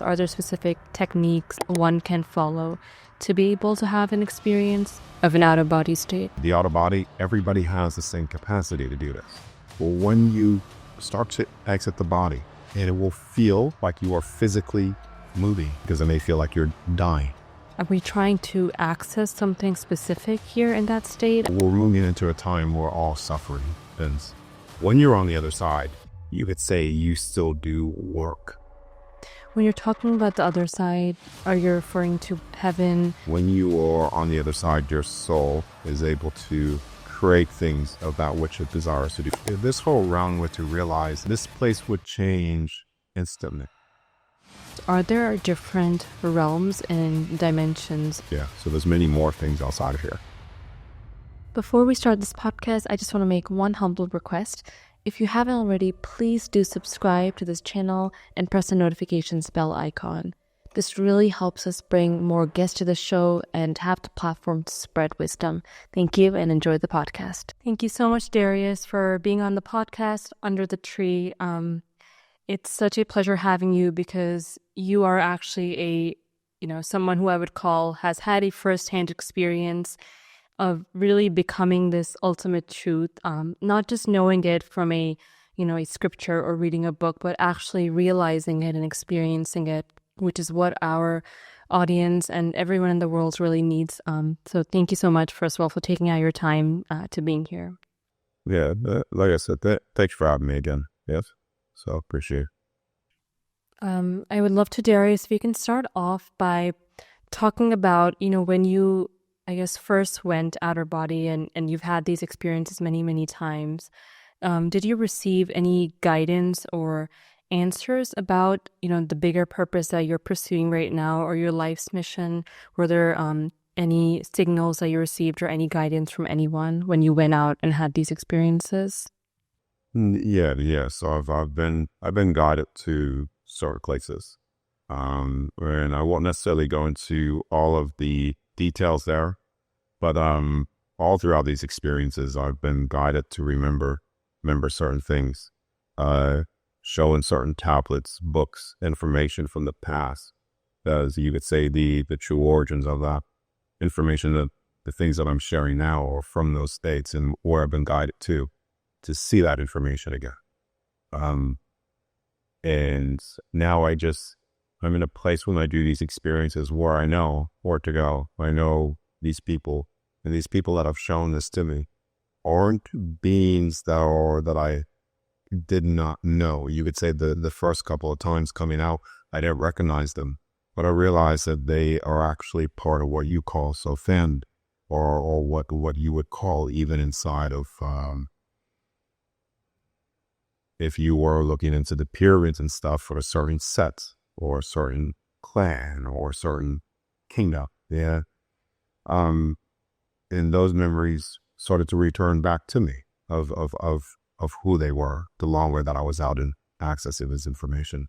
Are there specific techniques one can follow to be able to have an experience of an out-of-body state? The out-of-body, everybody has the same capacity to do this. Well, when you start to exit the body, and it will feel like you are physically moving, because it may feel like you're dying. Are we trying to access something specific here in that state? We're moving into a time where all suffering ends. When you're on the other side, you could say you still do work. When you're talking about the other side, are you referring to heaven? When you are on the other side, your soul is able to create things about which it desires to do. If this whole round were to realize, this place would change instantly. Are there different realms and dimensions? Yeah, so there's many more things outside of here. Before we start this podcast, I just want to make one humble request. If you haven't already, please do subscribe to this channel and press the notifications bell icon. This really helps us bring more guests to the show and have the platform to spread wisdom. Thank you and enjoy the podcast. Thank you so much, Darius, for being on the podcast Under the Tree. It's such a pleasure having you because you are actually someone who I would call has had a firsthand experience of really becoming this ultimate truth, not just knowing it from a scripture or reading a book, but actually realizing it and experiencing it, which is what our audience and everyone in the world really needs. So thank you so much, first of all, for taking out your time to being here. Yeah, like I said, thanks for having me again. Yes, so appreciate it. I would love to, Darius, if you can start off by talking about, when you first went outer body and you've had these experiences many, many times. Did you receive any guidance or answers about, the bigger purpose that you're pursuing right now or your life's mission? Were there any signals that you received or any guidance from anyone when you went out and had these experiences? Yeah. So I've been guided to certain places. And I won't necessarily go into all of the details there, but all throughout these experiences I've been guided to remember certain things, shown certain tablets, books, information from the past, as you could say the true origins of that information, the things that I'm sharing now are from those states and where I've been guided to see that information again. And now I'm in a place when I do these experiences where I know where to go. I know these people, and these people that have shown this to me aren't beings that I did not know. You could say the first couple of times coming out, I didn't recognize them, but I realized that they are actually part of what you call Sothend, or what you would call even inside of, if you were looking into the pyramids and stuff, for a certain set or a certain clan or a certain kingdom. Yeah. And those memories started to return back to me of who they were the longer that I was out in accessing this information.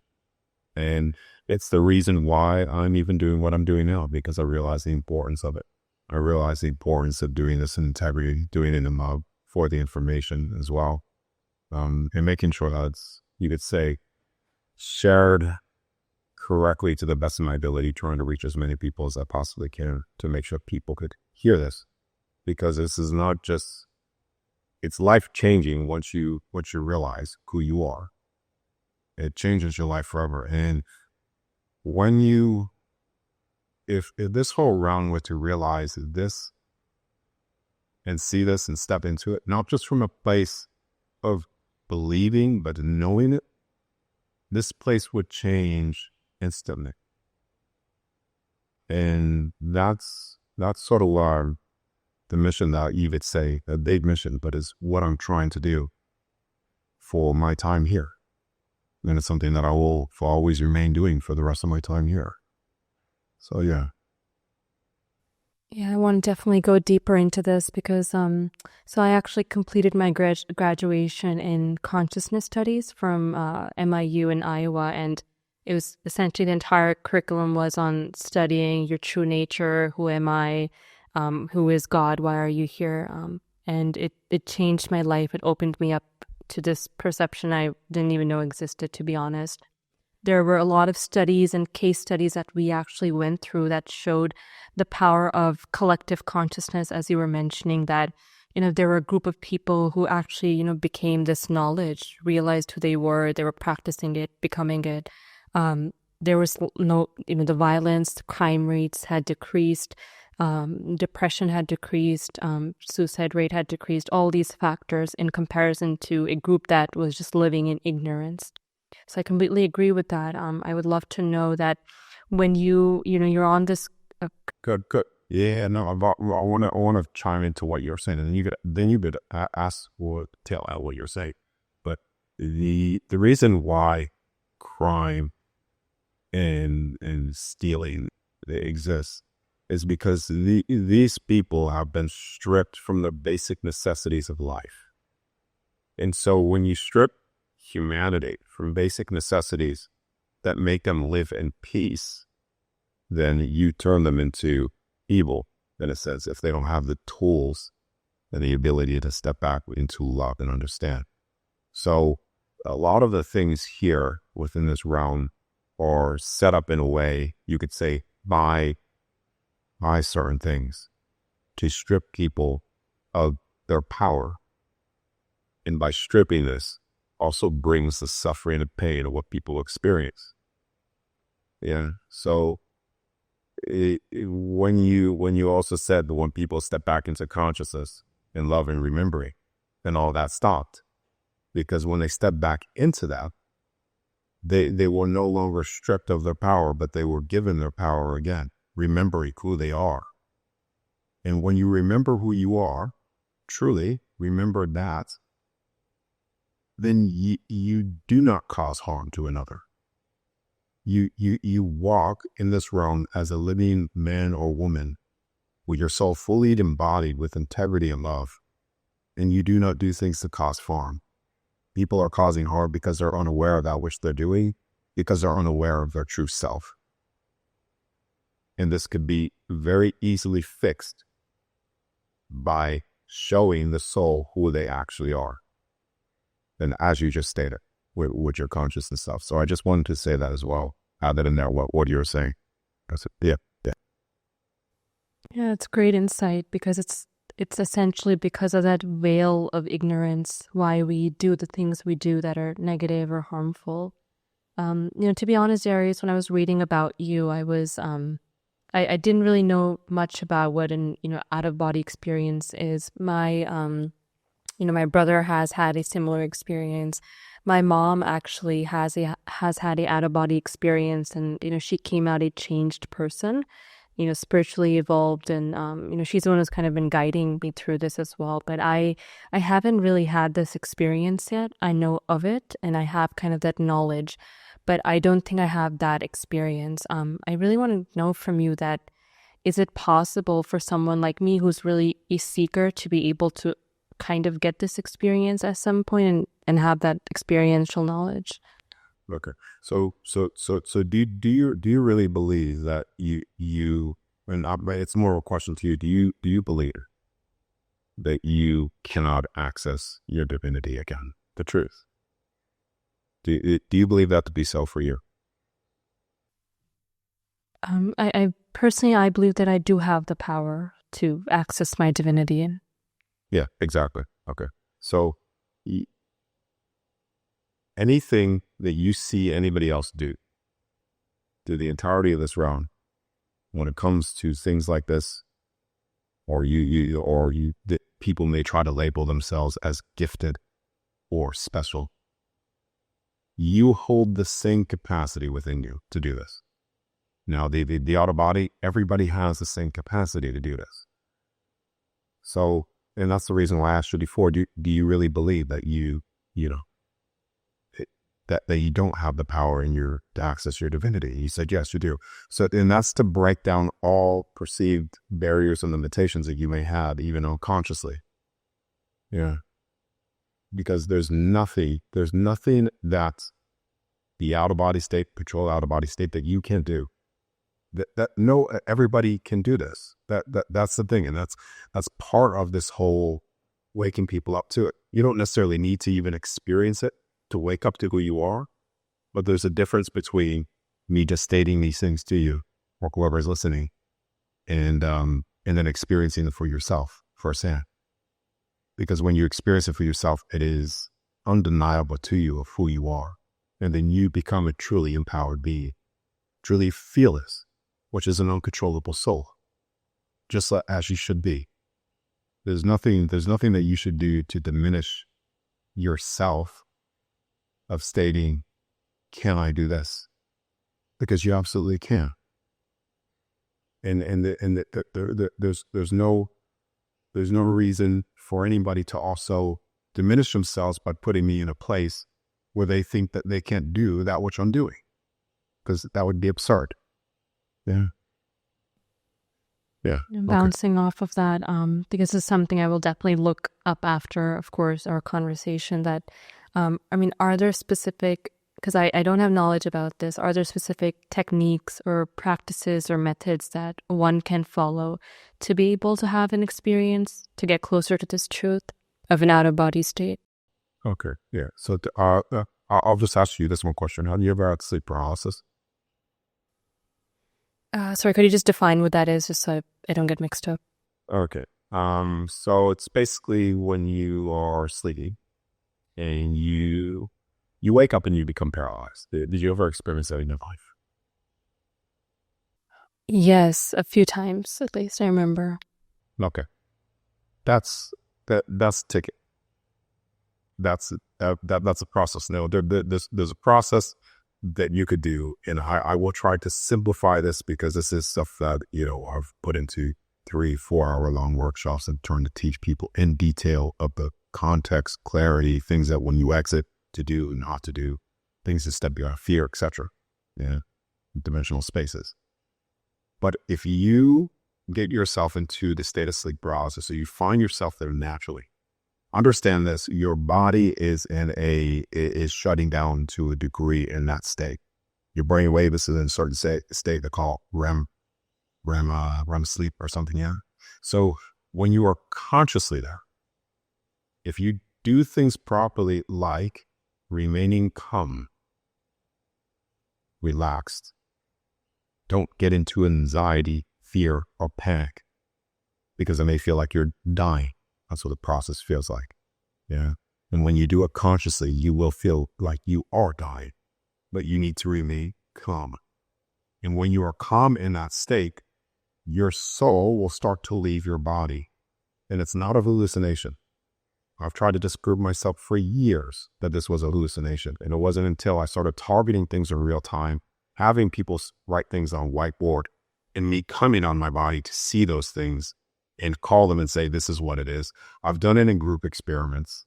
And it's the reason why I'm even doing what I'm doing now, because I realize the importance of it. I realize the importance of doing this in integrity, doing it in love for the information as well. And making sure that it's, you could say, shared correctly to the best of my ability, trying to reach as many people as I possibly can to make sure people could hear this, because this is not just, it's life changing once you realize who you are. It changes your life forever. And when if this whole round were to realize this and see this and step into it, not just from a place of believing, but knowing it, this place would change instantly. And that's sort of the mission that you would say, a big mission, but is what I'm trying to do for my time here. And it's something that I will always remain doing for the rest of my time here. So yeah. Yeah, I want to definitely go deeper into this because so I actually completed my graduation in consciousness studies from MIU in Iowa, and it was essentially the entire curriculum was on studying your true nature. Who am I? Who is God? Why are you here? And it changed my life. It opened me up to this perception I didn't even know existed, to be honest. there were a lot of studies and case studies that we actually went through that showed the power of collective consciousness, as you were mentioning, that there were a group of people who actually, became this knowledge, realized who they were practicing it, becoming it. There was no, the violence, the crime rates had decreased, depression had decreased, suicide rate had decreased, all these factors in comparison to a group that was just living in ignorance. So I completely agree with that. I would love to know that when you're on this. Good. Yeah, no, I want to chime into what you're saying, and then you could ask or tell out what you're saying. But the reason why crime and stealing exists is because these people have been stripped from the basic necessities of life. And so when you strip humanity from basic necessities that make them live in peace, then you turn them into evil, in a sense, if they don't have the tools and the ability to step back into love and understand. So a lot of the things here within this realm are set up in a way, you could say, by certain things to strip people of their power. And by stripping this also brings the suffering and pain of what people experience. Yeah. So when you also said that when people step back into consciousness and love and remembering, then all that stopped. Because when they step back into that, they were no longer stripped of their power, but they were given their power again, remembering who they are. And when you remember who you are, truly remember that, then you do not cause harm to another. You walk in this realm as a living man or woman with your soul fully embodied with integrity and love, and you do not do things to cause harm. People are causing harm because they're unaware of that which they're doing, because they're unaware of their true self. And this could be very easily fixed by showing the soul who they actually are. And as you just stated, with your consciousness stuff. So I just wanted to say that as well. Add that in there, what you're saying. That's it. Yeah. Yeah, it's great insight, because it's essentially because of that veil of ignorance why we do the things we do that are negative or harmful. To be honest, Darius, when I was reading about you, I was I didn't really know much about what an out of body experience is. My my brother has had a similar experience. My mom actually has had a out of body experience, and she came out a changed person, spiritually evolved, and she's the one who's kind of been guiding me through this as well. But I haven't really had this experience yet. I know of it, and I have kind of that knowledge, but I don't think I have that experience. I really want to know from you that, is it possible for someone like me who's really a seeker to be able to kind of get this experience at some point and have that experiential knowledge? Okay. So do you really believe that you and it's more of a question to you. Do you believe that you cannot access your divinity again? The truth. Do you believe that to be so for you? I personally, I believe that I do have the power to access my divinity. Yeah, exactly. Okay. So anything that you see anybody else do through the entirety of this realm, when it comes to things like this, or people may try to label themselves as gifted or special, you hold the same capacity within you to do this. Now, the outer body, everybody has the same capacity to do this. So, and that's the reason why I asked you before, do you really believe that that you don't have the power in to access your divinity? You said, yes, you do. So, and that's to break down all perceived barriers and limitations that you may have, even unconsciously. Yeah. Because there's nothing that the out-of-body state, patrol out-of-body state, that you can't do. Everybody can do this. That's the thing. And that's part of this whole waking people up to it. You don't necessarily need to even experience it to wake up to who you are, But there's a difference between me just stating these things to you or whoever is listening and then experiencing it for yourself firsthand. Because when you experience it for yourself, it is undeniable to you of who you are. And then you become a truly empowered being, truly fearless, which is an uncontrollable soul, just as you should be. There's nothing that you should do to diminish yourself of stating, can I do this? Because you absolutely can. And there's no reason for anybody to also diminish themselves by putting me in a place where they think that they can't do that which I'm doing, because that would be absurd. Yeah. Bouncing off of that, because it's something I will definitely look up after, of course, our conversation. That, are there specific, because I don't have knowledge about this, are there specific techniques or practices or methods that one can follow to be able to have an experience, to get closer to this truth of an out-of-body state? Okay, yeah. So I'll just ask you this one question. Have you ever had sleep paralysis? Sorry, could you just define what that is, just so I don't get mixed up? Okay. So it's basically when you are sleeping and you wake up and you become paralyzed. Did you ever experience that in your life? Yes, a few times at least, I remember. Okay. That's a ticket. That's a process. No, there's a process that you could do, and I will try to simplify this because this is stuff that I've put into 3-4 hour long workshops and trying to teach people in detail of the context, clarity, things that when you exit to do, not to do, things to step beyond fear, etc. Yeah, dimensional spaces. But if you get yourself into the state of sleep paralysis, so you find yourself there naturally, understand this: your body is is shutting down to a degree in that state. Your brain wave is in a certain state they call REM sleep or something. Yeah. So when you are consciously there, if you do things properly, like remaining calm, relaxed, don't get into anxiety, fear, or panic, because it may feel like you're dying. That's what the process feels like. Yeah. And when you do it consciously, you will feel like you are dying, but you need to remain calm. And when you are calm in that state, your soul will start to leave your body. And it's not a hallucination. I've tried to disprove myself for years that this was a hallucination. And it wasn't until I started targeting things in real time, having people write things on whiteboard, and me coming on my body to see those things and call them and say, this is what it is. I've done it in group experiments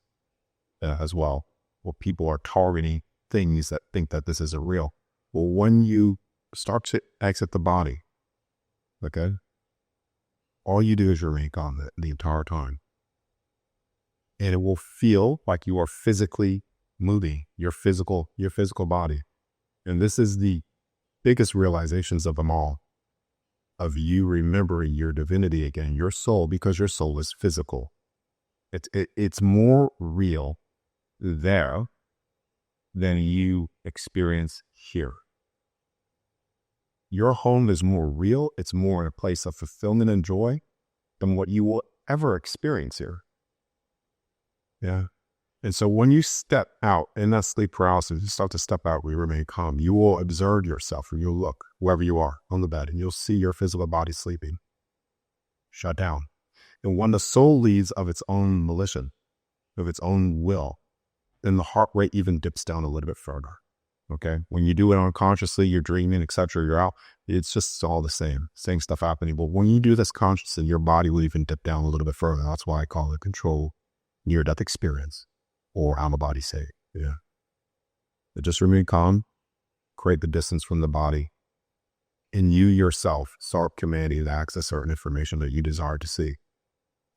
as well, where people are targeting things that think that this isn't real. Well, when you start to exit the body, okay, all you do is remain calm the entire time. And it will feel like you are physically moving your physical body. And this is the biggest realizations of them all, of you remembering your divinity again, your soul, because your soul is physical. It's more real there than you experience here. Your home is more real. It's more in a place of fulfillment and joy than what you will ever experience here. Yeah. And so when you step out in that sleep paralysis, you start to step out, we remain calm. You will observe yourself, and you'll look wherever you are on the bed, and you'll see your physical body sleeping, shut down. And when the soul leaves of its own volition, of its own will, then the heart rate even dips down a little bit further. Okay. When you do it unconsciously, you're dreaming, etc., you're out. It's just all the same stuff happening. But when you do this consciously, your body will even dip down a little bit further. That's why I call it control near-death experience, or out-of-body state. Yeah. But just remain calm, create the distance from the body, and you yourself start commanding to access certain information that you desire to see.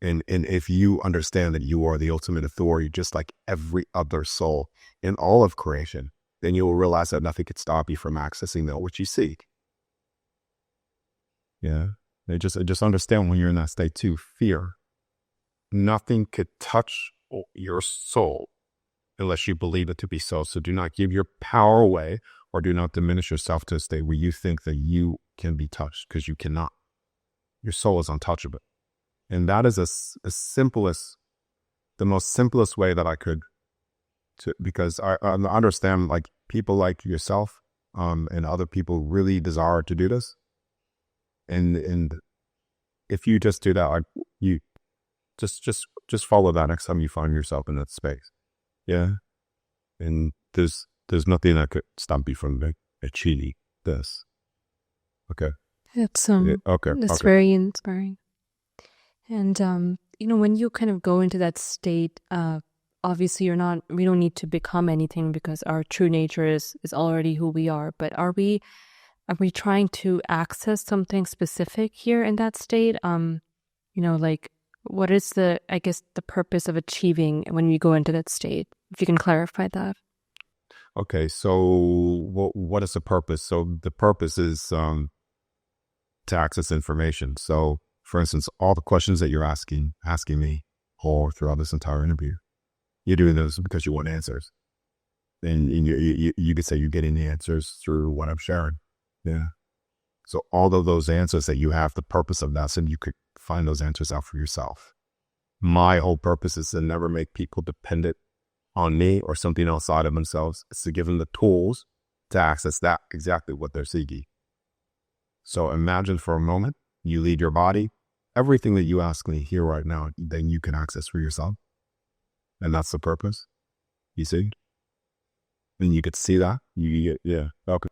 And if you understand that you are the ultimate authority, just like every other soul in all of creation, then you will realize that nothing could stop you from accessing that which you seek. Yeah. They just understand when you're in that state too, fear. Nothing could touch your soul unless you believe it to be so. So do not give your power away, or do not diminish yourself to a state where you think that you can be touched, because you cannot. Your soul is untouchable. And that is the most simplest way that I could, because I understand, like, people like yourself and other people really desire to do this. And if you just do that, like, you just follow that next time you find yourself in that space. Yeah. And there's nothing that could stop you from achieving this. Okay. It's Yeah, okay. it's very inspiring. And when you kind of go into that state, obviously we don't need to become anything, because our true nature is already who we are. But are we trying to access something specific here in that state? Like, what is the purpose of achieving when we go into that state? If you can clarify that. Okay, so what is the purpose? So the purpose is to access information. So, for instance, all the questions that you're asking me or throughout this entire interview, you're doing those because you want answers. And you could say you're getting the answers through what I'm sharing. Yeah. So all of those answers that you have, the purpose of that, so you could find those answers out for yourself. My whole purpose is to never make people dependent on me or something outside of themselves. It's to give them the tools to access that, exactly what they're seeking. So imagine for a moment, you lead your body. Everything that you ask me here right now, then you can access for yourself. And that's the purpose. You see? And you could see that. Yeah. Okay.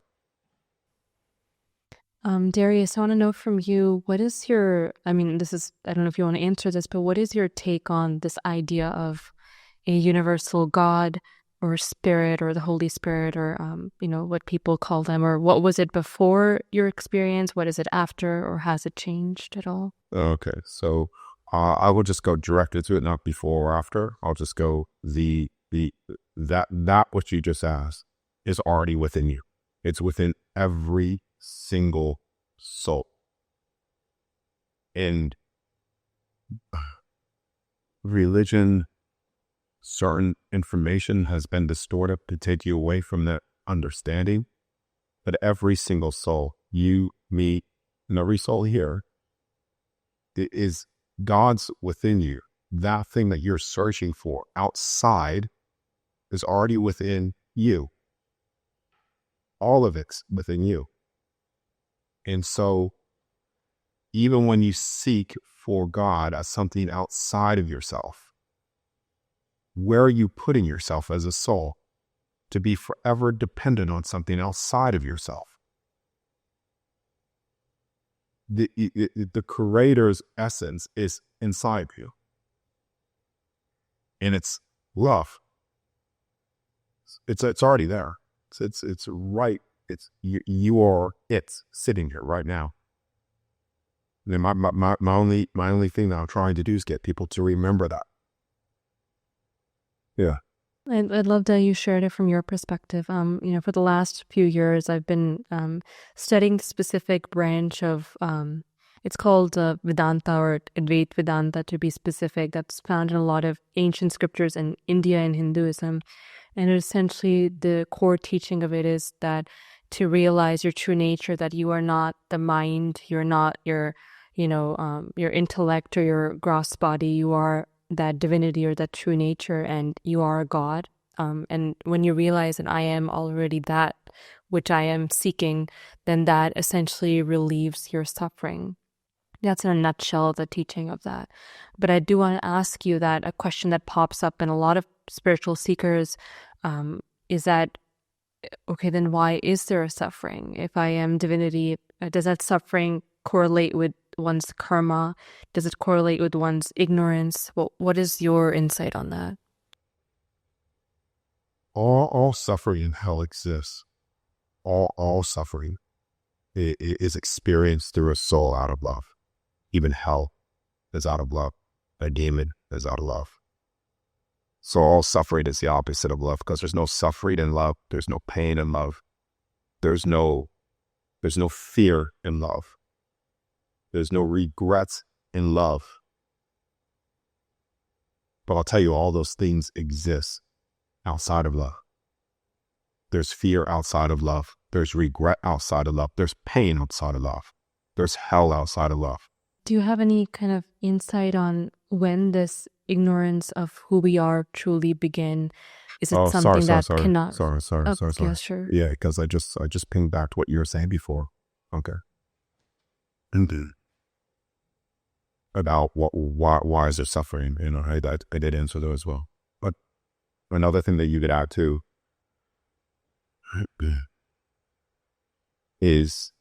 Darius, I want to know from you, what is your, I don't know if you want to answer this, but what is your take on this idea of a universal God or spirit or the Holy Spirit, or, what people call them, or what was it before your experience? What is it after, or has it changed at all? Okay. So I will just go directly to it, not before or after. I'll just go that what you just asked is already within you. It's within every single soul. And religion, certain information has been distorted to take you away from that understanding. But every single soul, you, me, and every soul here, it is God's within you. That thing that you're searching for outside is already within you. All of it's within you. And so even when you seek for God as something outside of yourself, where are you putting yourself as a soul to be forever dependent on something outside of yourself? The Creator's essence is inside you. And it's love. It's already there. It's right. You are it's sitting here right now. And my only thing that I'm trying to do is get people to remember that. Yeah. I'd love that you shared it from your perspective. For the last few years, I've been studying the specific branch of, it's called Vedanta, or Advaita Vedanta to be specific, that's found in a lot of ancient scriptures in India and Hinduism. And essentially the core teaching of it is that to realize your true nature, that you are not the mind, you're not your intellect or your gross body, you are that divinity or that true nature, and you are a God. And when you realize that I am already that which I am seeking, then that essentially relieves your suffering. That's in a nutshell the teaching of that. But I do want to ask you that a question that pops up in a lot of spiritual seekers is that, okay, then why is there a suffering? If I am divinity, does that suffering correlate with one's karma? Does it correlate with one's ignorance? What is your insight on that? All suffering in hell exists. All suffering is experienced through a soul out of love. Even hell is out of love. A demon is out of love. So all suffering is the opposite of love, because there's no suffering in love. There's no pain in love. There's no fear in love. There's no regrets in love. But I'll tell you, all those things exist outside of love. There's fear outside of love. There's regret outside of love. There's pain outside of love. There's hell outside of love. Do you have any kind of insight on when this ignorance of who we are truly begin? Is it something that cannot? Sorry. Yeah, sure. Yeah, because I just pinged back to what you were saying before. Okay. Indeed. About why is there suffering? I did answer that as well. But another thing that you could add too is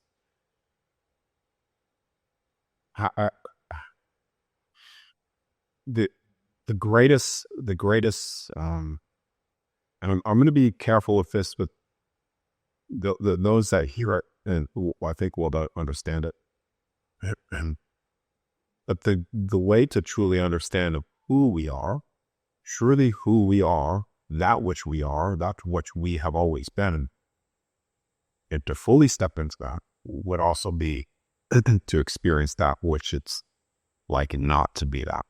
the greatest and I'm going to be careful with this, but those that hear it and I think will understand it. But the way to truly understand who we are, surely who we are, that which we are, that which we have always been, and to fully step into that would also be to experience that which it's like not to be that.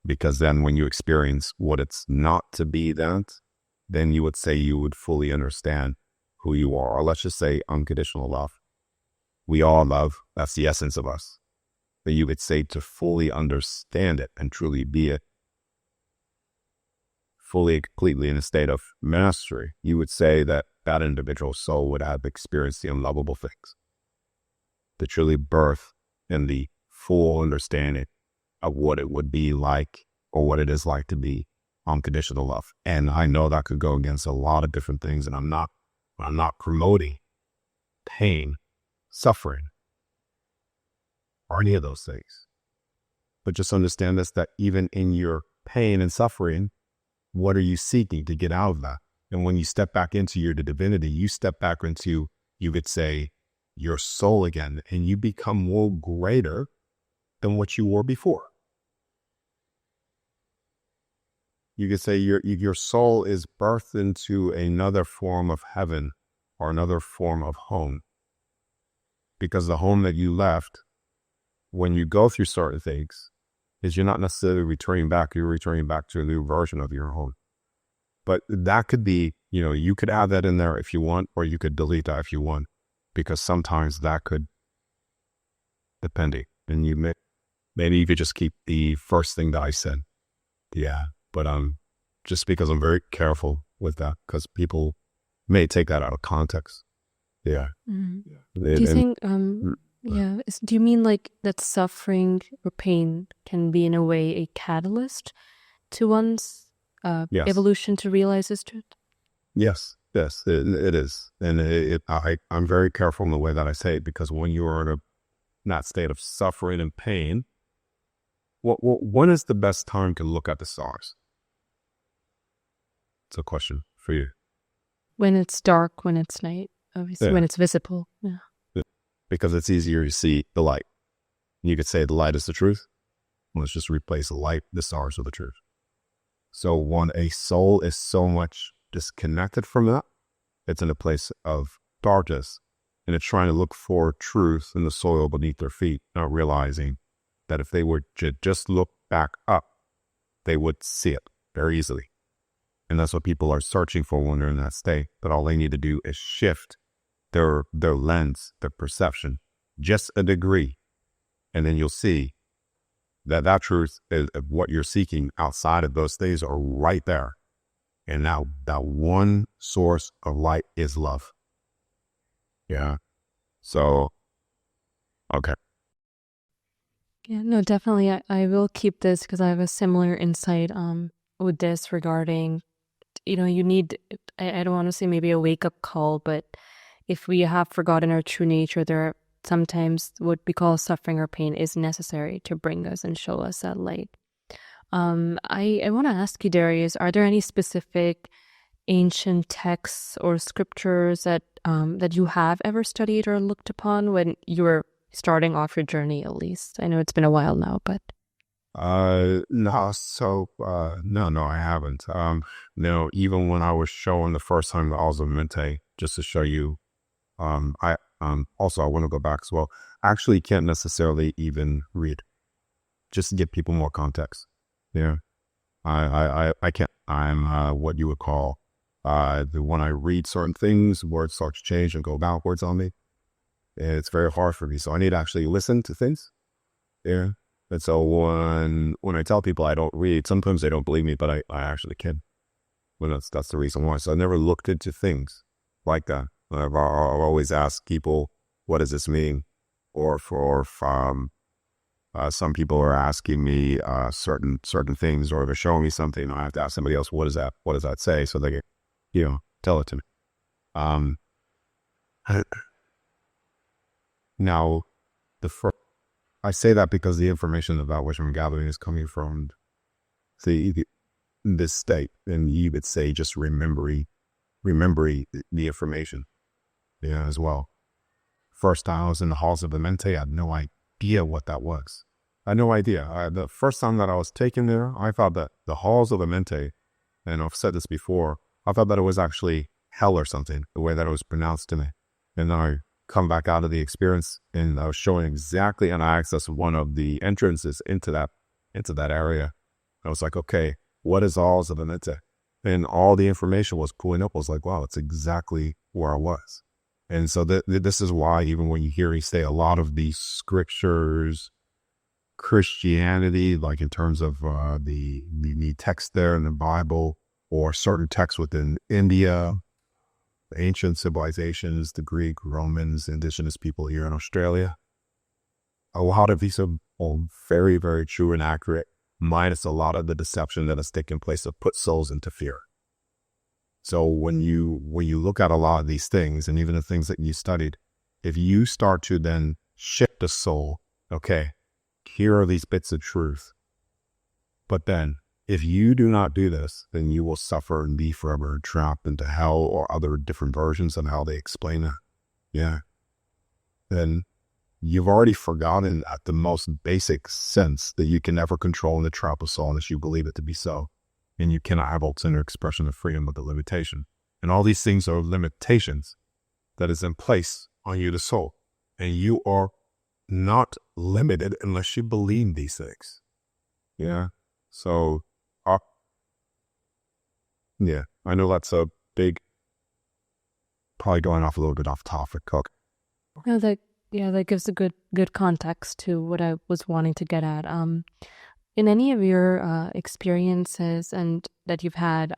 Because then when you experience what it's not to be that, then you would say you would fully understand who you are. Or let's just say unconditional love. We all love. That's the essence of us. But you would say to fully understand it and truly be it, fully, completely in a state of mastery, you would say that that individual soul would have experienced the unlovable things. To truly birth in the full understanding of what it would be like or what it is like to be unconditional love. And I know that could go against a lot of different things, and I'm not promoting pain, suffering, or any of those things. But just understand this, that even in your pain and suffering, what are you seeking to get out of that? And when you step back into your divinity, you step back into, you could say, your soul again, and you become more greater than what you were before. You could say your soul is birthed into another form of heaven or another form of home. Because the home that you left, when you go through certain things, is you're not necessarily returning back, you're returning back to a new version of your home. But that could be, you could add that in there if you want, or you could delete that if you want, because sometimes that could, depending, and maybe you could just keep the first thing that I said. Yeah. But just because I'm very careful with that, because people may take that out of context. Yeah. Mm-hmm. Do you think, do you mean like that suffering or pain can be in a way a catalyst to one's yes. evolution to realize this truth? Yes, it is. And I'm very careful in the way that I say it, because when you are in that state of suffering and pain, when is the best time to look at the stars? It's a question for you. When it's dark, when it's night, obviously, when it's visible. Yeah. Because it's easier to see the light. You could say the light is the truth. Let's just replace the light, the stars with the truth. So when a soul is so much disconnected from that, it's in a place of darkness, and it's trying to look for truth in the soil beneath their feet, not realizing that if they were to just look back up, they would see it very easily. And that's what people are searching for when they're in that state. But all they need to do is shift their lens, their perception, just a degree. And then you'll see that truth is what you're seeking outside of those things are right there. And now that one source of light is love. Yeah. So, okay. Yeah, no, definitely. I will keep this because I have a similar insight with this regarding, you need, I don't want to say maybe a wake-up call, but if we have forgotten our true nature, there are sometimes what we call suffering or pain is necessary to bring us and show us that light. I want to ask you, Darius, are there any specific ancient texts or scriptures that you have ever studied or looked upon when you were starting off your journey, at least? I know it's been a while now, but no, I haven't. Even when I was showing the first time the Alza Mente, just to show you, I want to go back as well. I actually can't necessarily even read, just to give people more context. Yeah. I I'm what you would call when I read certain things, words start to change and go backwards on me. And it's very hard for me. So I need to actually listen to things. Yeah. And so when I tell people I don't read, sometimes they don't believe me, but I actually can. Well, that's the reason why. So I never looked into things like that. I've always asked people, what does this mean? Or some people are asking me certain things, or they're showing me something. I have to ask somebody else, what does that say? So they can, tell it to me. Now, I say that because the information about which I'm gathering is coming from this state, and you would say just remembering the information, as well. First time I was in the halls of Amenti, I had no idea what that was. I had no idea. The first time that I was taken there, I thought that the halls of Amenti, and I've said this before, I thought that it was actually hell or something, the way that it was pronounced to me. And I come back out of the experience, and I was showing exactly, and I accessed one of the entrances into that area. I was like, okay, what is halls of Amenti? And all the information was pulling up. I was like, wow, it's exactly where I was. And so this is why, even when you hear me say a lot of these scriptures, Christianity, like in terms of the text there in the Bible, or certain texts within India, the ancient civilizations, the Greek, Romans, indigenous people here in Australia, a lot of these are all very, very true and accurate, minus a lot of the deception that has taken place to put souls into fear. So when you look at a lot of these things, and even the things that you studied, if you start to then shift the soul, okay, here are these bits of truth. But then, if you do not do this, then you will suffer and be forever trapped into hell, or other different versions of how they explain it. Yeah. Then you've already forgotten at the most basic sense that you can never control the trap of soul unless you believe it to be so. And you cannot have ultimate expression of freedom with a limitation. And all these things are limitations that is in place on you, the soul. And you are not limited unless you believe these things. Yeah. So, yeah, I know that's a big, probably going off a little bit off topic, Cook. No, that gives a good context to what I was wanting to get at. In any of your experiences and that you've had,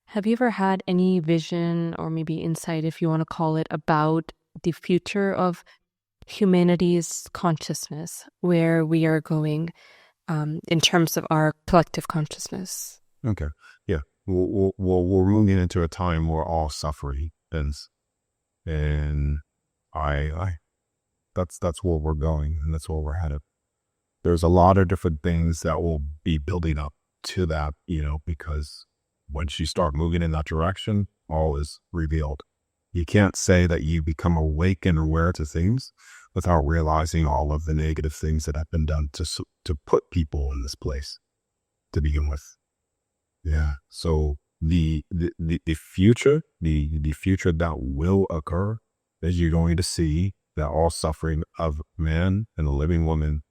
have you ever had any vision or maybe insight, if you want to call it, about the future of humanity's consciousness, where we are going in terms of our collective consciousness? Okay, yeah, we're moving into a time where all suffering ends, and that's where we're going, and that's where we're headed. There's a lot of different things that will be building up to that, because once you start moving in that direction, all is revealed. You can't say that you become awake and aware to things without realizing all of the negative things that have been done to put people in this place to begin with. Yeah. So the future that will occur is you're going to see that all suffering of man and the living woman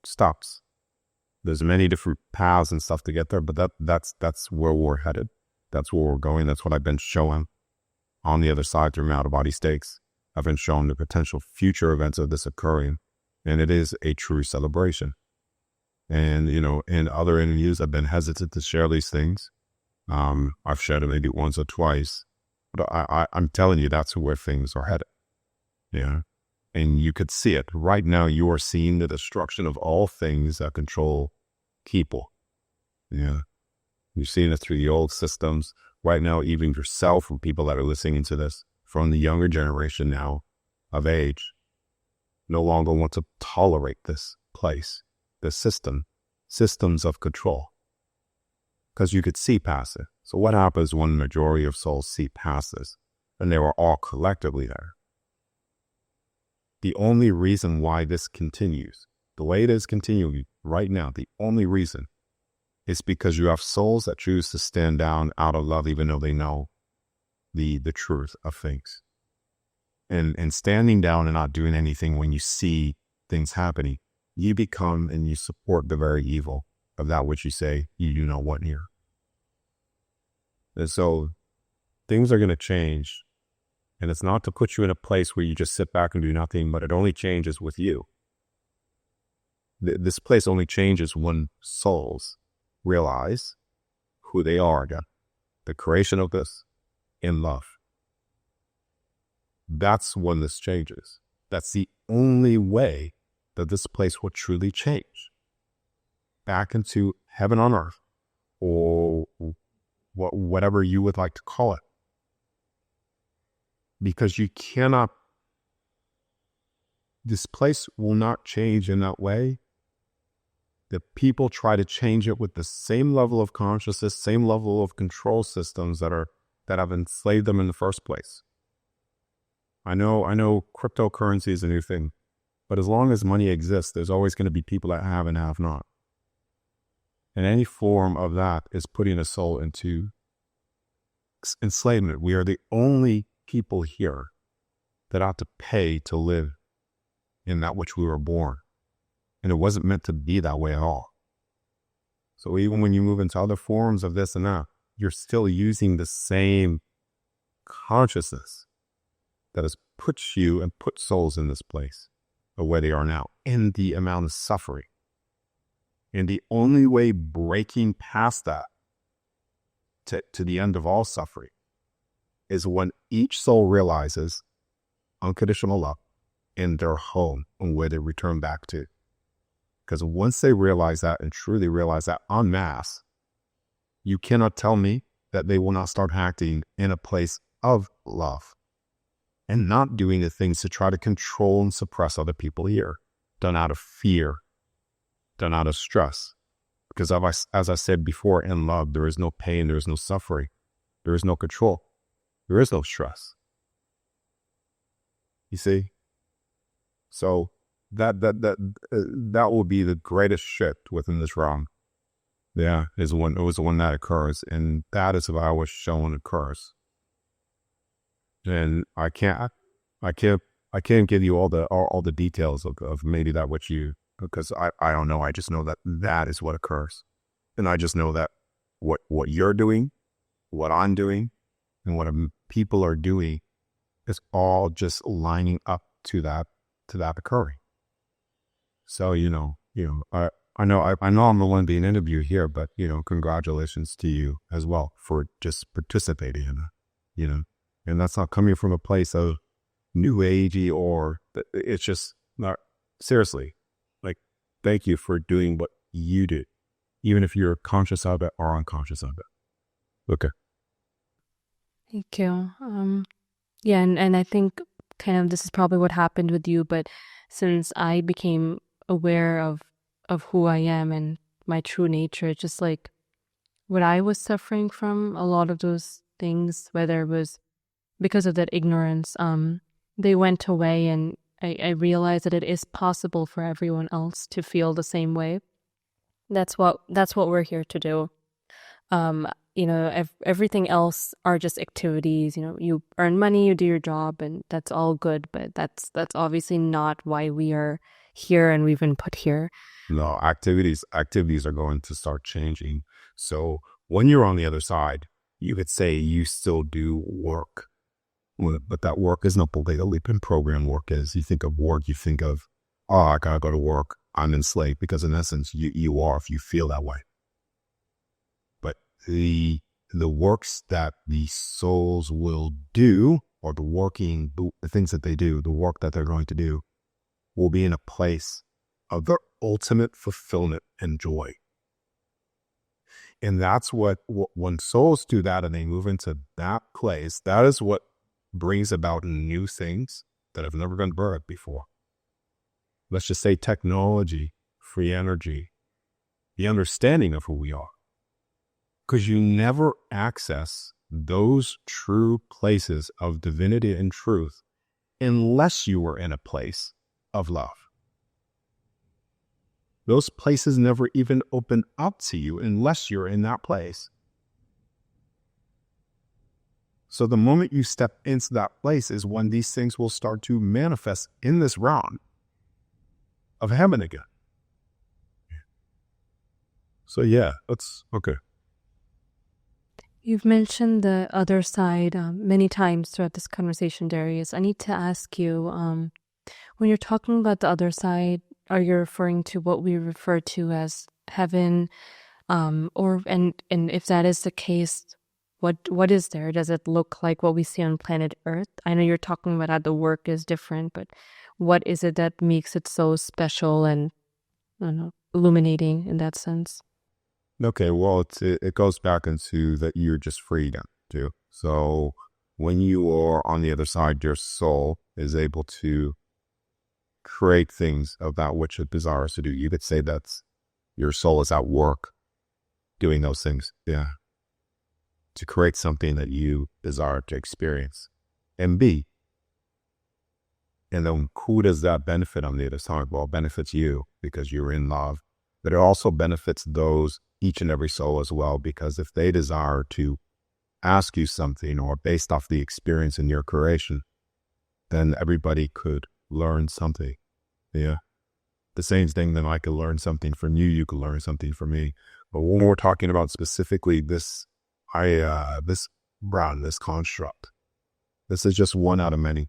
stops. There's many different paths and stuff to get there, but that's where we're headed. That's where we're going. That's what I've been showing on the other side through out-of-body stakes. I've been showing the potential future events of this occurring, and it is a true celebration. And, in other interviews, I've been hesitant to share these things. I've shared it maybe once or twice, but I'm telling you, that's where things are headed. Yeah. And you could see it. Right now, you are seeing the destruction of all things that control people. Yeah. You're seeing it through the old systems. Right now, even yourself and people that are listening to this from the younger generation now of age no longer want to tolerate this place, this systems of control. Because you could see past it. So what happens when the majority of souls see past this? And they were all collectively there. The only reason why this continues, the way it is continuing right now, the only reason is because you have souls that choose to stand down out of love, even though they know the truth of things. And standing down and not doing anything when you see things happening, you become and you support the very evil of that which you say you do not want here. And so things are going to change. And it's not to put you in a place where you just sit back and do nothing, but it only changes with you. This place only changes when souls realize who they are again, the creation of this in love. That's when this changes. That's the only way that this place will truly change. Back into heaven on earth, or whatever you would like to call it. Because you cannot, this place will not change in that way. The people try to change it with the same level of consciousness, same level of control systems that have enslaved them in the first place. I know cryptocurrency is a new thing, but as long as money exists, there's always going to be people that have and have not. And any form of that is putting a soul into enslavement. We are the only people here that ought to pay to live in that which we were born. And it wasn't meant to be that way at all. So even when you move into other forms of this and that, you're still using the same consciousness that has put you and put souls in this place of where they are now, in the amount of suffering. And the only way breaking past that to the end of all suffering is when each soul realizes unconditional love in their home and where they return back to. Because once they realize that and truly realize that en masse, you cannot tell me that they will not start acting in a place of love and not doing the things to try to control and suppress other people here, done out of fear, done out of stress. Because as I said before, in love, there is no pain, there is no suffering, there is no control, there is no stress. You see? So that will be the greatest shift within this realm. Yeah, it was the one that occurs, and that is what I was shown occurs. And I can't give you all the details of maybe that which you, because I don't know. I just know that is what occurs. And I just know that what you're doing, what I'm doing, and what people are doing is all just lining up to that occurring. So, I know I'm the one being interviewed here, but, congratulations to you as well for just participating in it, and that's not coming from a place of new agey, or it's just not, seriously, like, thank you for doing what you do, even if you're conscious of it or unconscious of it. Okay. Thank you. Yeah, and I think kind of this is probably what happened with you, but since I became aware of who I am and my true nature, it's just like what I was suffering from, a lot of those things, whether it was because of that ignorance, they went away, and I realized that it is possible for everyone else to feel the same way. That's what we're here to do. Everything else are just activities. You earn money, you do your job, and that's all good. But that's obviously not why we are here, and we've been put here. No, activities are going to start changing. So when you're on the other side, you could say you still do work, but that work is not the way the Leaping program work is. You think of work, you think of, I gotta go to work, I'm enslaved, because in essence, you are if you feel that way. But the works that the souls will do, or the things that they do, the work that they're going to do, will be in a place of their ultimate fulfillment and joy. And that's what when souls do that and they move into that place, that is what brings about new things that have never been birthed before. Let's just say technology, free energy, the understanding of who we are. Because you never access those true places of divinity and truth unless you were in a place of love. Those places never even open up to you unless you're in that place. So the moment you step into that place is when these things will start to manifest in this realm of heaven again. So yeah, that's okay. You've mentioned the other side many times throughout this conversation, Darius. I need to ask you, when you're talking about the other side, are you referring to what we refer to as heaven? And if that is the case, what is there? Does it look like what we see on planet Earth? I know you're talking about how the work is different, but what is it that makes it so special and, I don't know, illuminating in that sense? Okay, well, it goes back into that you're just freedom too. So when you are on the other side, your soul is able to create things of that which it desires to do. You could say that's your soul is at work doing those things. Yeah. To create something that you desire to experience and be. And then who does that benefit on the other side? Well, it benefits you because you're in love, but it also benefits those, each and every soul as well, because if they desire to ask you something or based off the experience in your creation, then everybody could learn something. Yeah. The same thing that I could learn something from you, you could learn something from me. But when we're talking about specifically this construct, this is just one out of many.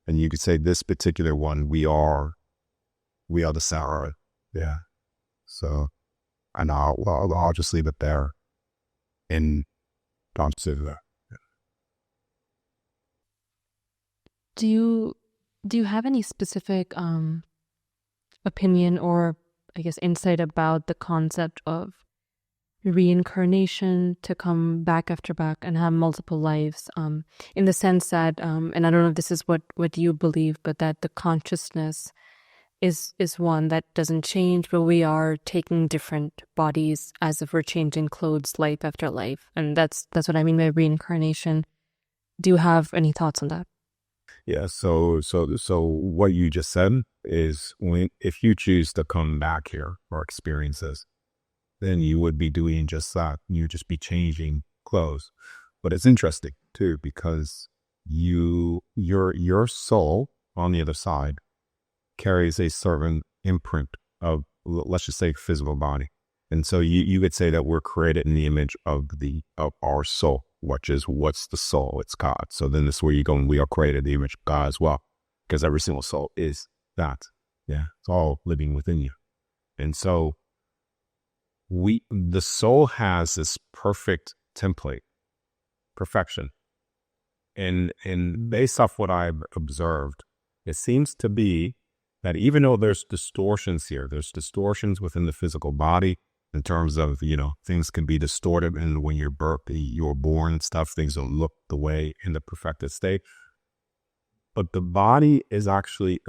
And you could say this particular one, we are the Sarah. Yeah. So, and I'll just leave it there and consider that. Do you have any specific opinion or I guess insight about the concept of reincarnation, to come back after back and have multiple lives, in the sense that and I don't know if this is what you believe, but that the consciousness is one that doesn't change, but we are taking different bodies as if we're changing clothes life after life, and that's what I mean by reincarnation. Do you have any thoughts on that? Yeah. So what you just said is if you choose to come back here or experience this, then you would be doing just that. You'd just be changing clothes. But it's interesting too, because your soul on the other side carries a certain imprint of, let's just say, physical body. And so you could say that we're created in the image of our soul, what's the soul? It's God. So then this is where you go, and we are created in the image of God as well, because every single soul is that. Yeah. It's all living within you. And so the soul has this perfect template, perfection. And based off what I've observed, it seems to be that even though there's distortions here, there's distortions within the physical body in terms of, things can be distorted. And when you're born and stuff, things don't look the way in the perfected state. But the body is actually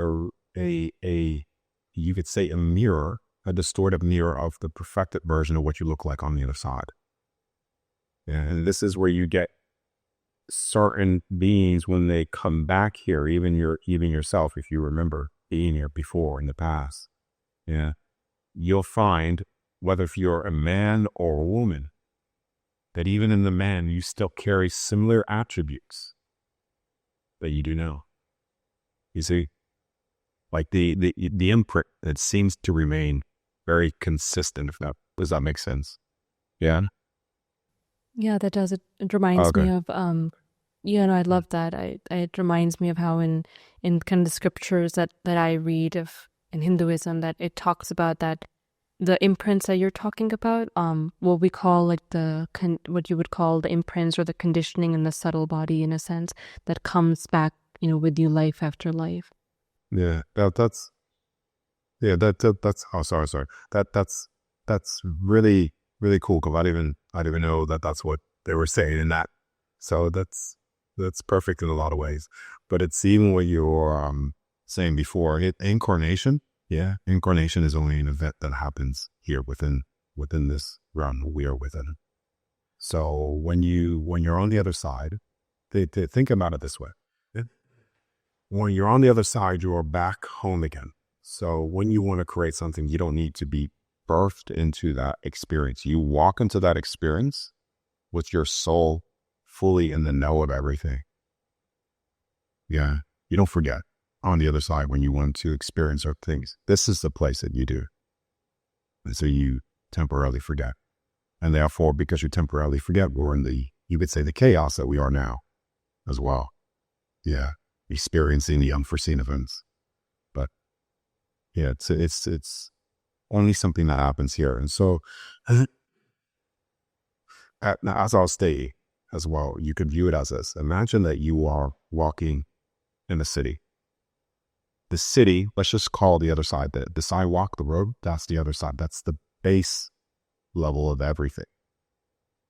you could say a mirror, a distorted mirror of the perfected version of what you look like on the other side. Yeah, and this is where you get certain beings when they come back here, even yourself, if you remember being here before in the past. Yeah, you'll find, whether if you're a man or a woman, that even in the man, you still carry similar attributes that you do now. You see, like the imprint, it seems to remain very consistent, does that make sense? Yeah. Yeah, that does. It reminds me of I love that. It reminds me of how in kind of the scriptures that I read of in Hinduism, that it talks about that the imprints that you're talking about, what we call like what you would call the imprints or the conditioning in the subtle body, in a sense, that comes back, with you life after life. Yeah, that's oh, sorry. That's really, really cool, because I didn't even know that that's what they were saying in that. So that's perfect in a lot of ways. But it's even what you were saying before. Incarnation. Yeah, incarnation is only an event that happens here within this realm we are within. So when you're on the other side, they think about it this way. When you're on the other side, you are back home again. So when you want to create something, you don't need to be birthed into that experience. You walk into that experience with your soul fully in the know of everything. Yeah. You don't forget on the other side when you want to experience other things. This is the place that you do. And so you temporarily forget. And therefore, because you temporarily forget, we're in you could say the chaos that we are now as well. Yeah. Experiencing the unforeseen events. But yeah, it's only something that happens here. And so, as I'll say as well, you could view it as this. Imagine that you are walking in the city. The city, let's just call the other side, the sidewalk, the road, that's the other side. That's the base level of everything.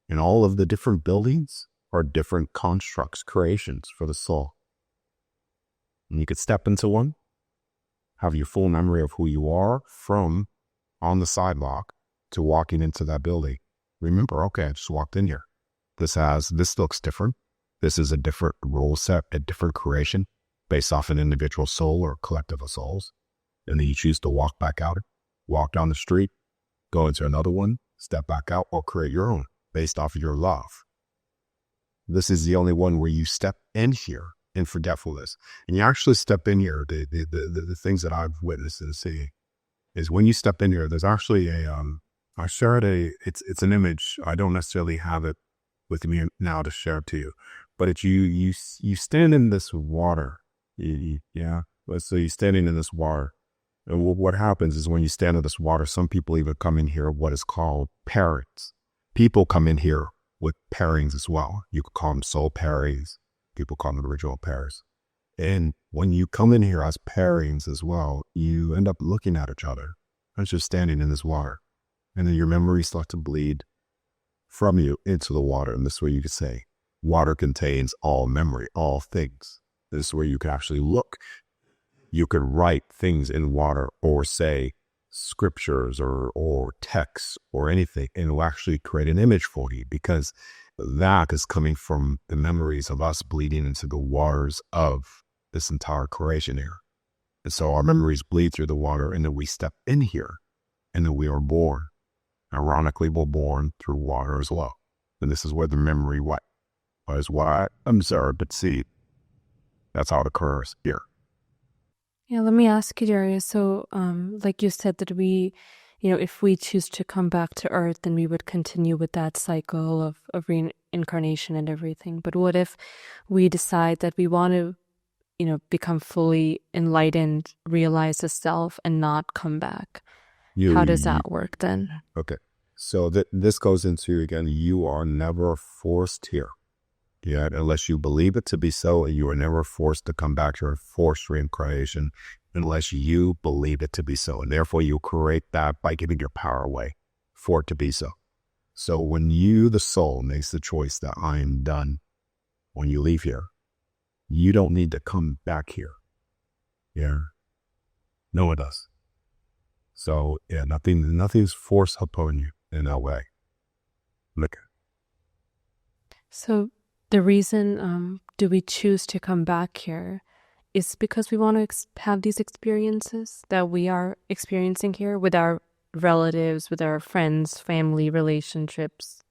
And all of the different buildings are different constructs, creations for the soul. And you could step into one, have your full memory of who you are from on the sidewalk to walking into that building. Remember, okay, I just walked in here. This looks different. This is a different rule set, a different creation based off an individual soul or collective of souls. And then you choose to walk back out, walk down the street, go into another one, step back out, or create your own based off of your love. This is the only one where you step in here in forgetfulness. And you actually step in here, the things that I've witnessed in the city is when you step in here, there's actually I shared it's an image. I don't necessarily have it with me now to share it to you, but it's you stand in this water. Yeah. So you're standing in this water. And what happens is when you stand in this water, some people even come in here, what is called pairings. People come in here with pairings as well. You could call them soul pairings. People call them original pairs. And when you come in here as pairings as well, you end up looking at each other as you're standing in this water. And then your memories start to bleed from you into the water. And this is where you could say, water contains all memory, all things. This is where you can actually look. You could write things in water or say scriptures or texts or anything, and it will actually create an image for you because that is coming from the memories of us bleeding into the waters of this entire creation here. And so our memories bleed through the water, and then we step in here, and then we are born. Ironically, we're born through water as well. And this is where the memory is what I observed at sea. That's how it occurs here. Yeah, let me ask you, Darius. So, like you said, that we, if we choose to come back to Earth, then we would continue with that cycle of reincarnation and everything. But what if we decide that we want to, become fully enlightened, realize the self, and not come back? How does that work then? Okay. So this goes into, again, you are never forced here. Yeah, unless you believe it to be so, and you are never forced to come back to a forced reincarnation unless you believe it to be so. And therefore you create that by giving your power away for it to be so. So when you, the soul, makes the choice that I am done, when you leave here, you don't need to come back here. Yeah. No one does. So yeah, nothing is forced upon you in that way. Look. So the reason do we choose to come back here is because we want to have these experiences that we are experiencing here with our relatives, with our friends, family, relationships,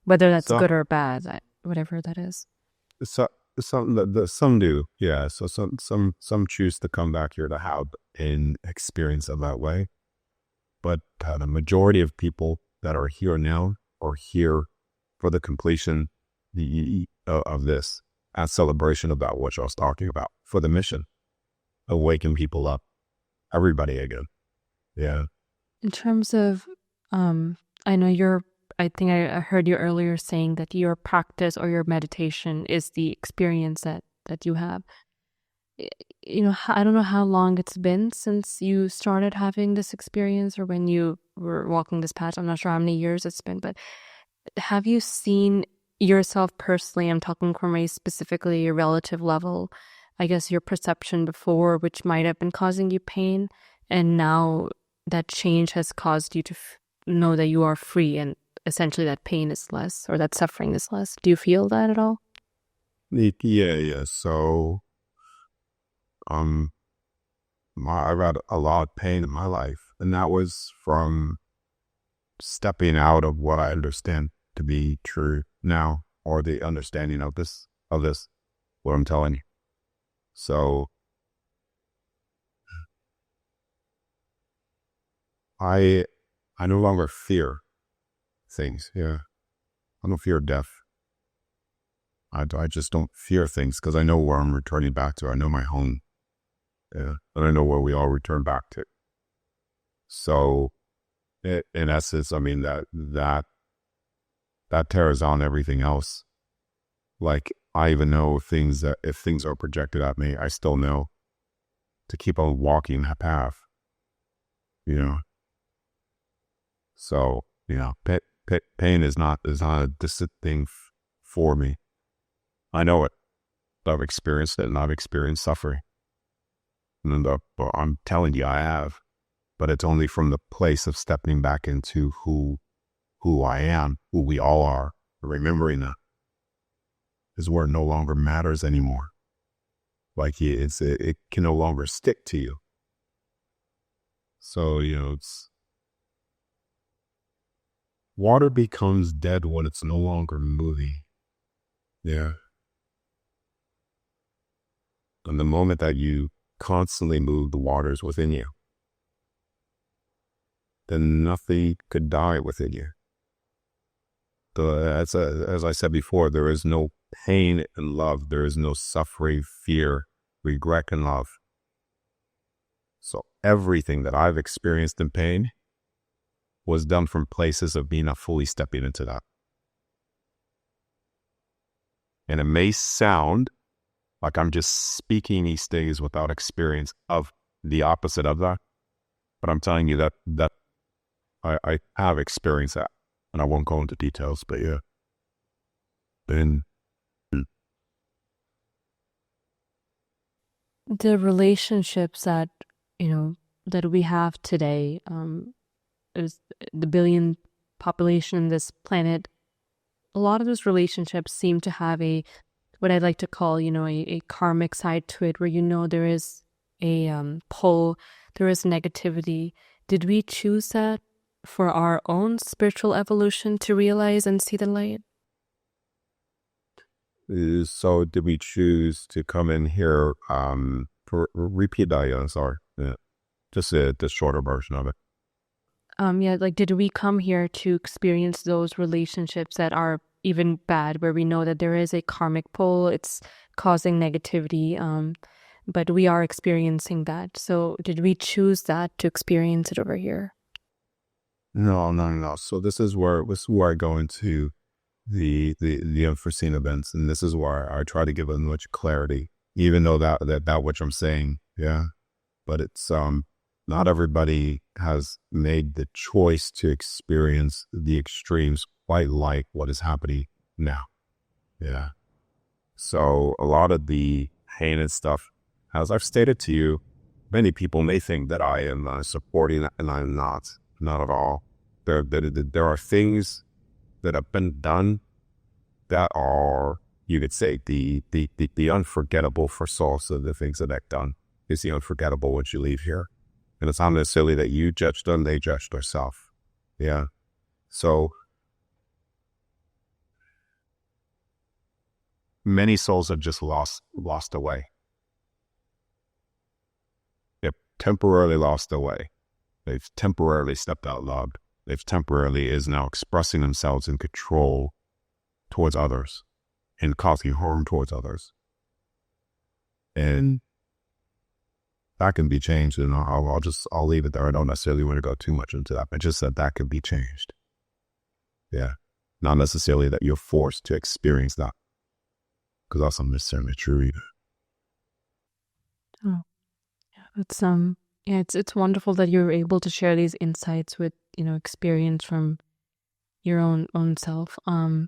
whether that's good or bad, whatever that is. So some do, yeah. So some choose to come back here to have an experience of that way, but the majority of people that are here now are here for the completion of this as celebration about what I was talking about, for the mission, awaken people up, everybody again. Yeah. In terms of, I know I think I heard you earlier saying that your practice or your meditation is the experience that you have. I don't know how long it's been since you started having this experience or when you were walking this path. I'm not sure how many years it's been, but have you seen yourself personally, I'm talking from a specifically a relative level, I guess your perception before, which might have been causing you pain, and now that change has caused you to know that you are free and essentially that pain is less or that suffering is less. Do you feel that at all? Yeah. So, I've had a lot of pain in my life, and that was from stepping out of what I understand to be true now, or the understanding of this, what I'm telling you. So I I no longer fear things. Yeah. I don't fear death. I just don't fear things because I know where I'm returning back to. I know my home. Yeah. And I know where we all return back to. So in essence, I mean, that tears on everything else. Like, I even know things that if things are projected at me, I still know to keep on walking that path, you know? So, pain is not a distant thing for me. I know it. I've experienced it, and I've experienced suffering. And I'm telling you, I have. But it's only from the place of stepping back into who I am, who we all are, remembering that is where it no longer matters anymore. Like, it can no longer stick to you. So, water becomes dead when it's no longer moving. Yeah. And the moment that you constantly move the waters within you, then nothing could die within you. As I said before, there is no pain in love. There is no suffering, fear, regret in love. So everything that I've experienced in pain was done from places of me not fully stepping into that. And it may sound like I'm just speaking these things without experience of the opposite of that, but I'm telling you that I have experienced that, and I won't go into details, but yeah. Then The relationships that, that we have today, is the billion population on this planet, a lot of those relationships seem to have what I'd like to call, a karmic side to it, where, there is a pull, there is negativity. Did we choose that for our own spiritual evolution to realize and see the light? so did we choose to come in here? Repeat that, yeah, sorry. Yeah. Just the shorter version of it. Did we come here to experience those relationships that are even bad, where we know that there is a karmic pull, it's causing negativity, but we are experiencing that. So did we choose that to experience it over here? No. So this is where I go into the unforeseen events, and this is where I try to give as much clarity, even though that which I'm saying, yeah. But it's not everybody has made the choice to experience the extremes quite like what is happening now. Yeah. So a lot of the heinous stuff, as I've stated to you, many people may think that I am supporting it, and I'm not at all. There are things that have been done that are, you could say, the unforgettable for souls. So the things that I've done is the unforgettable once you leave here. And it's not necessarily that you judged them, they judged themselves. Yeah. So many souls have just lost their way. They've temporarily lost their way. They've temporarily stepped out loud. They've temporarily is now expressing themselves in control towards others and causing harm towards others. And that can be changed, and I'll leave it there. I don't necessarily want to go too much into that, but just that can be changed. Yeah. Not necessarily that you're forced to experience that, because that's not necessarily true either. Oh, yeah, it's wonderful that you're able to share these insights with, experience from your own self. I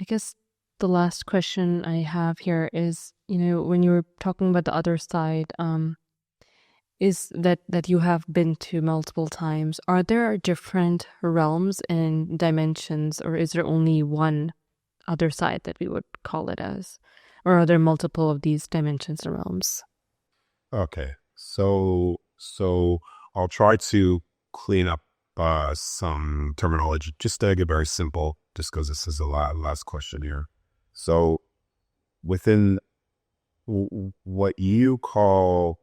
guess the last question I have here is, when you were talking about the other side, is that you have been to multiple times. Are there different realms and dimensions, or is there only one other side that we would call it as? Or are there multiple of these dimensions and realms? Okay. So I'll try to clean up some terminology, just to make it very simple, just because this is the last question here. So within what you call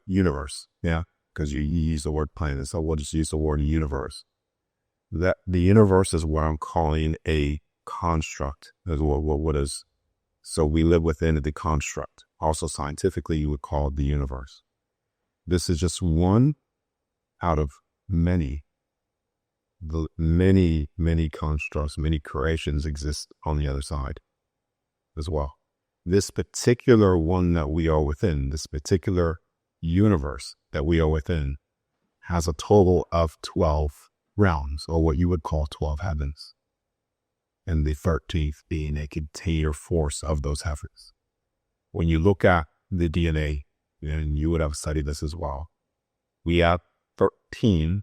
universe, yeah, because you use the word planet, so we'll just use the word universe. That the universe is what I'm calling a construct, is what is. So we live within the construct. Also scientifically, you would call it the universe. This is just one out of many. The many constructs, many creations exist on the other side as well. This particular one that we are within, this particular universe that we are within, has a total of 12 realms, or what you would call 12 heavens, and the 13th being a container force of those heavens. When you look at the DNA, and you would have studied this as well, we have 13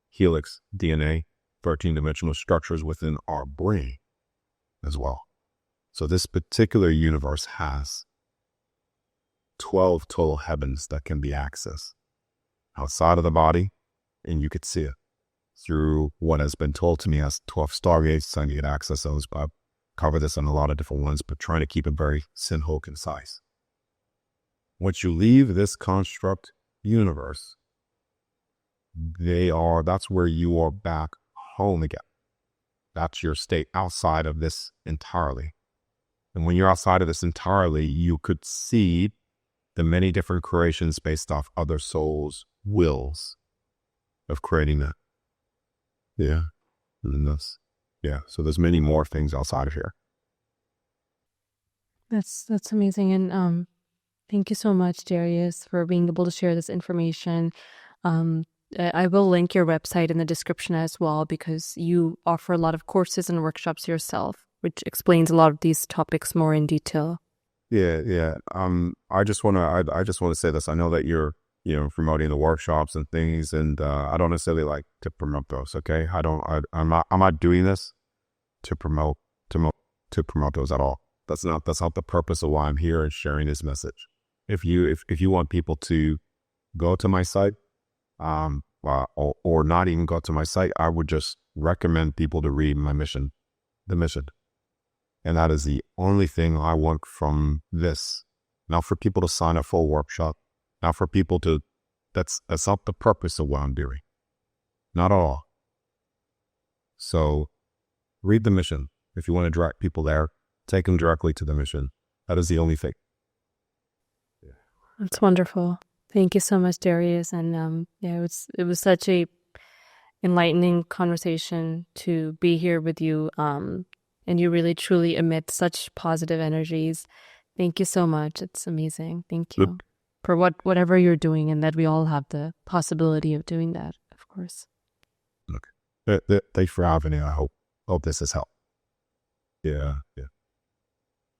helix DNA, 13-dimensional structures within our brain as well. So this particular universe has 12 total heavens that can be accessed outside of the body, and you could see it through what has been told to me as 12 stargates. I can get access to those, but I've covered this on a lot of different ones, but trying to keep it very simple, concise. Once you leave this construct universe, that's where you are back home again. That's your state outside of this entirely. And when you're outside of this entirely, you could see the many different creations based off other souls' wills of creating that. Yeah. And that's, yeah. So there's many more things outside of here. That's amazing. And thank you so much, Darius, for being able to share this information. I will link your website in the description as well, because you offer a lot of courses and workshops yourself, which explains a lot of these topics more in detail. Yeah. I just want to say this. I know that you're, promoting the workshops and things, and I don't necessarily like to promote those. Okay, I'm not doing this to promote those at all. That's not the purpose of why I'm here and sharing this message. If you want people to go to my site, or not even go to my site, I would just recommend people to read my mission, the mission. And that is the only thing I want from this. Not for people to sign up for a workshop, not for people to, that's not the purpose of what I'm doing. Not at all. So read the mission. If you want to direct people there, take them directly to the mission. That is the only thing. Yeah. That's wonderful. Thank you so much, Darius. And it was such a enlightening conversation to be here with you. And you really truly emit such positive energies. Thank you so much. It's amazing. Thank you for whatever you're doing, and that we all have the possibility of doing that, of course. Look, thanks for having me. I hope this has helped. Yeah.